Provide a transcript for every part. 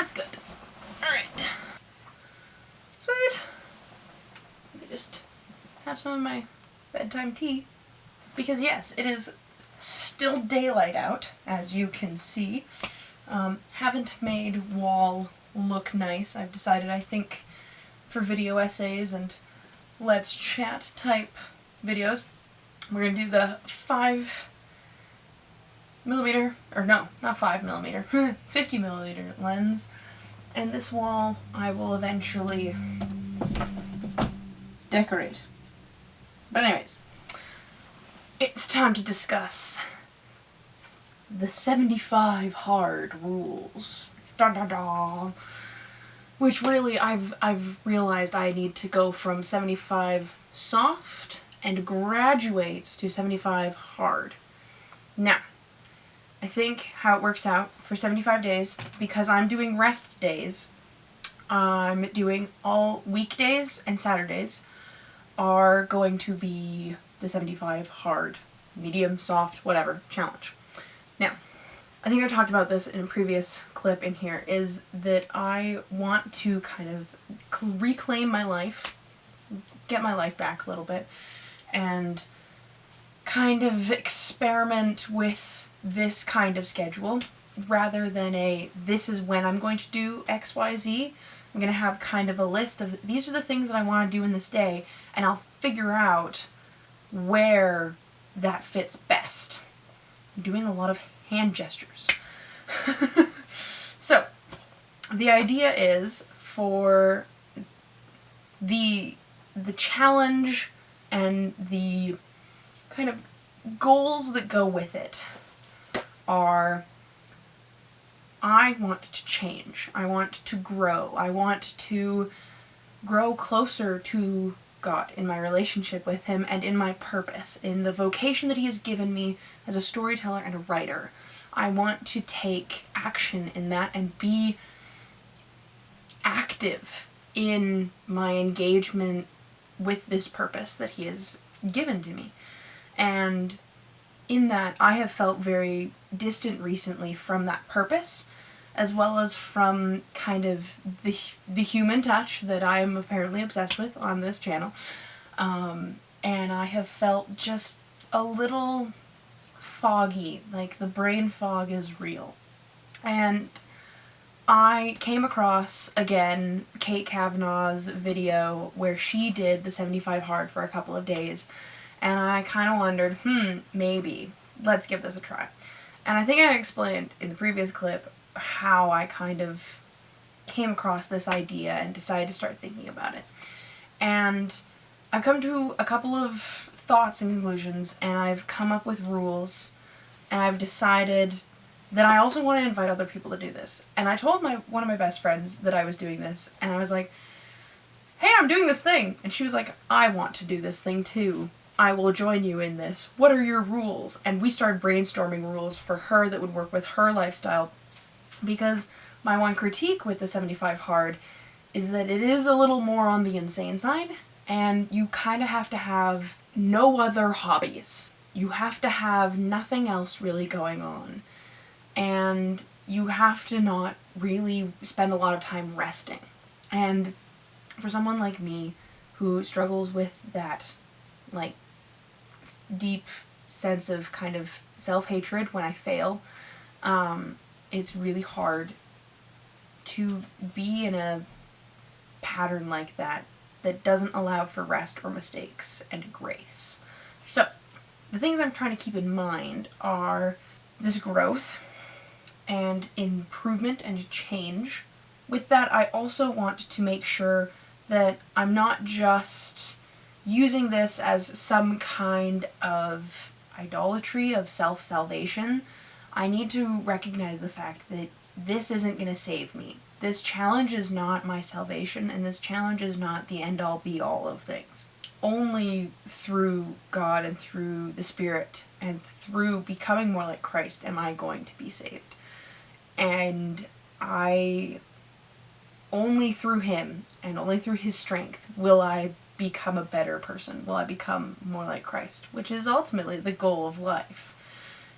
that's good. Alright. Sweet. Let me just have some of my bedtime tea. Because yes, it is still daylight out, as you can see. Haven't made wall look nice. I've decided, I think, for video essays and let's chat type videos, we're going to do the 5mm, or no, not 5mm, 50mm lens. And this wall I will eventually decorate. But anyways, it's time to discuss the 75 hard rules. Da da da. Which really I've realized I need to go from 75 soft and graduate to 75 hard. Now, I think how it works out for 75 days, because I'm doing rest days, I'm doing all weekdays and Saturdays are going to be the 75 hard, medium, soft, whatever, challenge. Now, I think I talked about this in a previous clip in here, is that I want to kind of reclaim my life, get my life back a little bit, and kind of experiment with this kind of schedule rather than a this is when I'm going to do XYZ. I'm going to have kind of a list of these are the things that I want to do in this day, and I'll figure out where that fits best. I'm doing a lot of hand gestures. So, the idea is for the challenge and the kind of goals that go with it are, I want to change. I want to grow. I want to grow closer to God in my relationship with Him and in my purpose, in the vocation that He has given me as a storyteller and a writer. I want to take action in that and be active in my engagement with this purpose that He has given to me. And in that, I have felt very distant recently from that purpose, as well as from kind of the human touch that I am apparently obsessed with on this channel. And I have felt just a little foggy, like the brain fog is real. And I came across, again, Kate Kavanaugh's video where she did the 75 hard for a couple of days, and I kind of wondered, maybe, let's give this a try. And I think I explained in the previous clip how I kind of came across this idea and decided to start thinking about it. And I've come to a couple of thoughts and conclusions, and I've come up with rules, and I've decided that I also want to invite other people to do this. And I told one of my best friends that I was doing this, and I was like, hey, I'm doing this thing. And she was like, I want to do this thing too. I will join you in this. What are your rules? And we started brainstorming rules for her that would work with her lifestyle, because my one critique with the 75 hard is that it is a little more on the insane side, and you kind of have to have no other hobbies. You have to have nothing else really going on. And you have to not really spend a lot of time resting. And for someone like me who struggles with that, like, deep sense of kind of self-hatred when I fail, it's really hard to be in a pattern like that that doesn't allow for rest or mistakes and grace. So, the things I'm trying to keep in mind are this growth and improvement and change. With that, I also want to make sure that I'm not just using this as some kind of idolatry of self-salvation. I need to recognize the fact that this isn't going to save me. This challenge is not my salvation, and this challenge is not the end-all be-all of things. Only through God and through the Spirit and through becoming more like Christ am I going to be saved. And only through Him and only through His strength will I become a better person. Will I become more like Christ, which is ultimately the goal of life.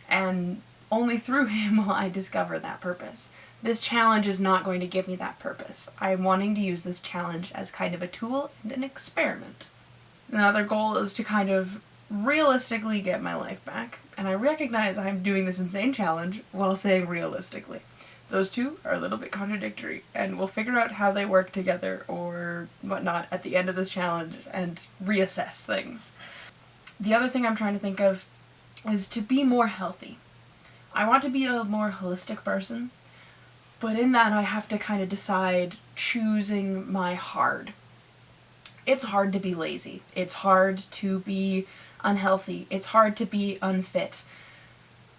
And only through him will I discover that purpose. This challenge is not going to give me that purpose. I'm wanting to use this challenge as kind of a tool and an experiment. Another goal is to kind of realistically get my life back, and I recognize I'm doing this insane challenge while saying realistically. Those two are a little bit contradictory, and we'll figure out how they work together or whatnot at the end of this challenge and reassess things. The other thing I'm trying to think of is to be more healthy. I want to be a more holistic person, but in that I have to kind of decide choosing my hard. It's hard to be lazy. It's hard to be unhealthy. It's hard to be unfit.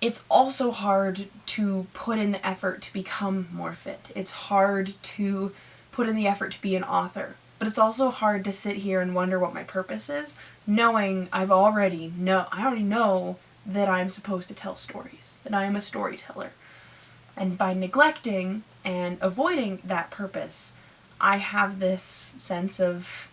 It's also hard to put in the effort to become more fit. It's hard to put in the effort to be an author. But it's also hard to sit here and wonder what my purpose is, knowing I already know that I'm supposed to tell stories, that I am a storyteller. And by neglecting and avoiding that purpose, I have this sense of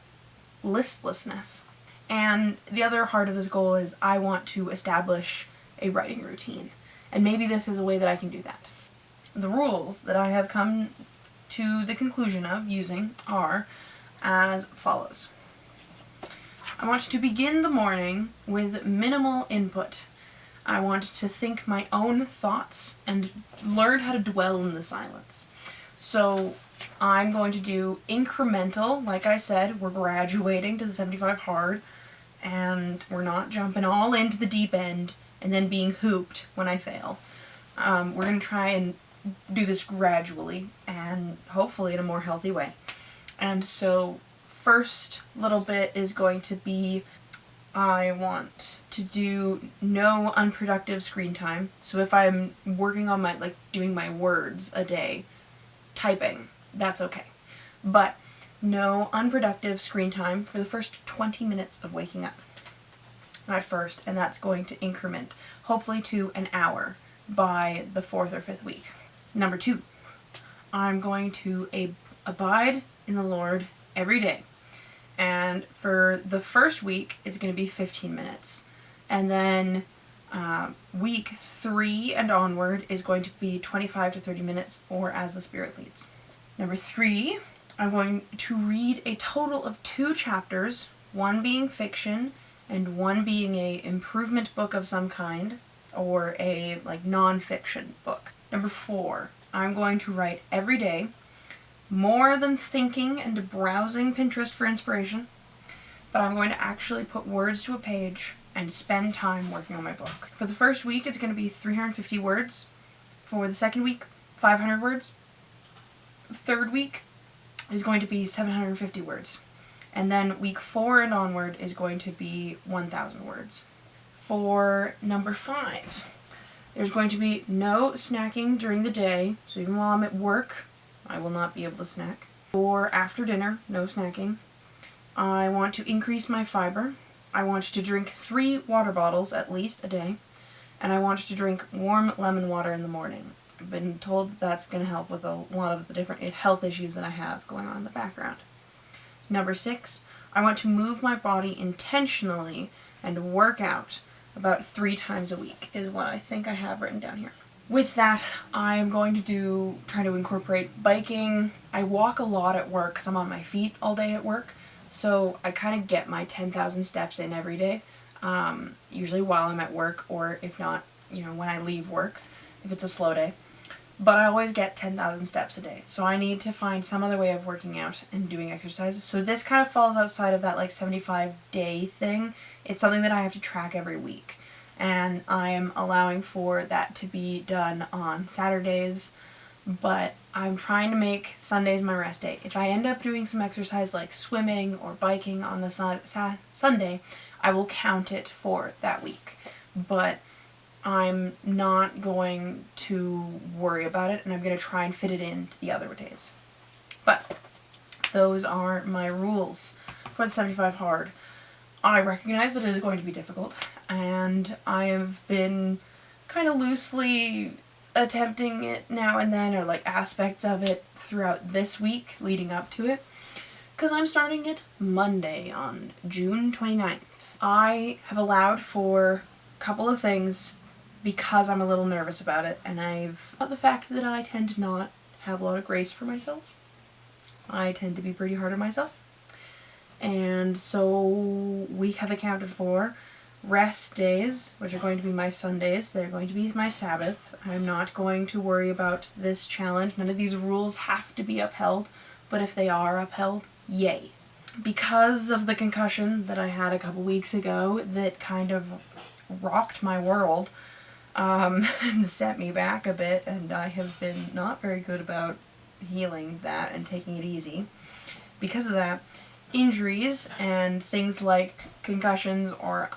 listlessness. And the other heart of this goal is I want to establish a writing routine. And maybe this is a way that I can do that. The rules that I have come to the conclusion of using are as follows. I want to begin the morning with minimal input. I want to think my own thoughts and learn how to dwell in the silence. So I'm going to do incremental, like I said, we're graduating to the 75 hard, and we're not jumping all into the deep end and then being hooped when I fail. We're going to try and do this gradually and hopefully in a more healthy way. And so first little bit is going to be I want to do no unproductive screen time. So if I'm working on doing my words a day, typing, that's okay. But no unproductive screen time for the first 20 minutes of waking up at first, and that's going to increment, hopefully to an hour by the 4th or 5th week. Number 2, I'm going to abide in the Lord every day. And for the first week, it's going to be 15 minutes. And then week 3 and onward is going to be 25 to 30 minutes, or as the Spirit leads. Number 3, I'm going to read a total of 2 chapters, one being fiction and one being a improvement book of some kind, or a non-fiction book. Number 4, I'm going to write every day, more than thinking and browsing Pinterest for inspiration, but I'm going to actually put words to a page and spend time working on my book. For the first week, it's going to be 350 words. For the second week, 500 words. The third week is going to be 750 words. And then week 4 and onward is going to be 1,000 words. For number 5, there's going to be no snacking during the day, so even while I'm at work, I will not be able to snack. For after dinner, no snacking. I want to increase my fiber. I want to drink 3 water bottles at least a day. And I want to drink warm lemon water in the morning. I've been told that that's going to help with a lot of the different health issues that I have going on in the background. Number 6, I want to move my body intentionally and work out about 3 times a week is what I think I have written down here. With that, I'm going to try to incorporate biking. I walk a lot at work because I'm on my feet all day at work, so I kind of get my 10,000 steps in every day, usually while I'm at work, or if not, when I leave work, if it's a slow day. But I always get 10,000 steps a day, so I need to find some other way of working out and doing exercise. So this kind of falls outside of that 75-day thing. It's something that I have to track every week. And I'm allowing for that to be done on Saturdays, but I'm trying to make Sundays my rest day. If I end up doing some exercise like swimming or biking on the Sunday, I will count it for that week. But I'm not going to worry about it, and I'm going to try and fit it into the other days. But those are my rules for the 75 hard. I recognize that it is going to be difficult, and I have been kind of loosely attempting it now and then, or aspects of it throughout this week leading up to it, because I'm starting it Monday on June 29th. I have allowed for a couple of things because I'm a little nervous about it, and about the fact that I tend to not have a lot of grace for myself. I tend to be pretty hard on myself. And so we have accounted for rest days, which are going to be my Sundays. They're going to be my Sabbath. I'm not going to worry about this challenge. None of these rules have to be upheld, but if they are upheld, yay. Because of the concussion that I had a couple weeks ago that kind of rocked my world, and set me back a bit, and I have been not very good about healing that and taking it easy. Because of that, injuries and things like concussions or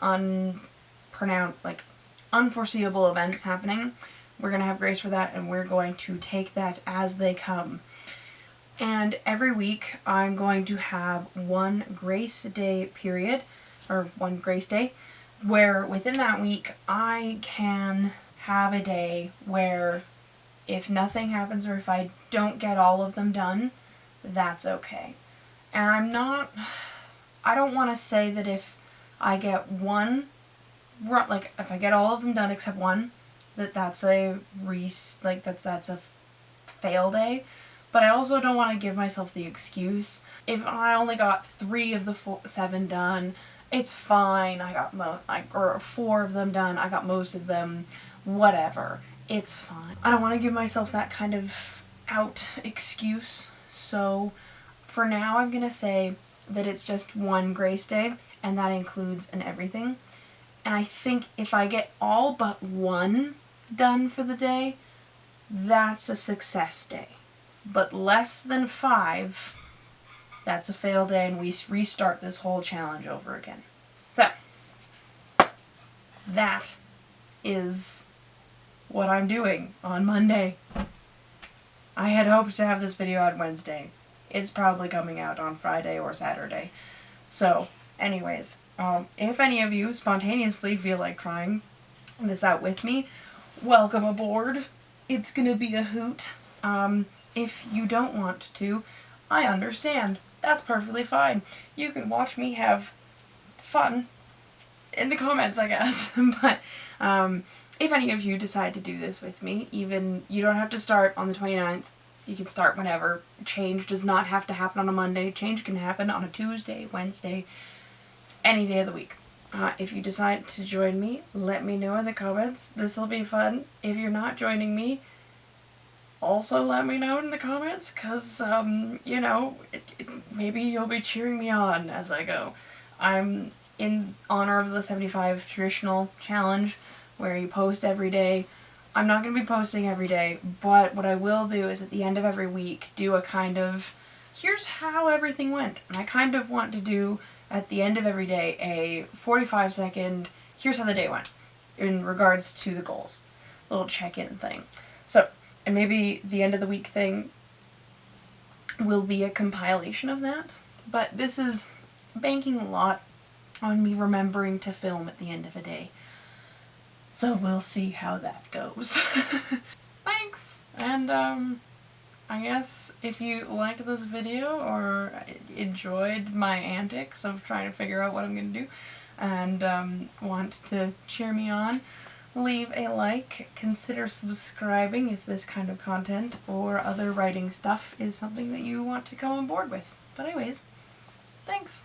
unforeseeable events happening, we're going to have grace for that, and we're going to take that as they come. And every week I'm going to have one grace day period, or one grace day, where within that week I can have a day where if nothing happens or if I don't get all of them done, that's okay. And I don't want to say that if I get one, like if I get all of them done except one, that's a fail day. But I also don't want to give myself the excuse. If I only got 3 of the 7 done, it's fine. I got 4 of them done. I got most of them. Whatever. It's fine. I don't want to give myself that kind of out excuse. So for now, I'm going to say that it's just one grace day, and that includes an everything. And I think if I get all but 1 done for the day, that's a success day. But less than 5, that's a fail day, and we restart this whole challenge over again. So, that is what I'm doing on Monday. I had hoped to have this video on Wednesday. It's probably coming out on Friday or Saturday. So, anyways, if any of you spontaneously feel like trying this out with me, welcome aboard. It's gonna be a hoot. If you don't want to, I understand. That's perfectly fine. You can watch me have fun in the comments, I guess. But if any of you decide to do this with me, even you don't have to start on the 29th. You can start whenever. Change does not have to happen on a Monday. Change can happen on a Tuesday, Wednesday, any day of the week. If you decide to join me, let me know in the comments. This will be fun. If you're not joining me, also let me know in the comments, because, you know, maybe you'll be cheering me on as I go. I'm in honor of the 75 traditional challenge, where you post every day. I'm not going to be posting every day, but what I will do is at the end of every week do a kind of, here's how everything went. And I kind of want to do, at the end of every day, a 45-second, here's how the day went, in regards to the goals. Little check-in thing. So, and maybe the end of the week thing will be a compilation of that. But this is banking a lot on me remembering to film at the end of a day. So we'll see how that goes. Thanks! And I guess if you liked this video or enjoyed my antics of trying to figure out what I'm going to do and want to cheer me on, leave a like, consider subscribing if this kind of content or other writing stuff is something that you want to come on board with. But anyways, thanks!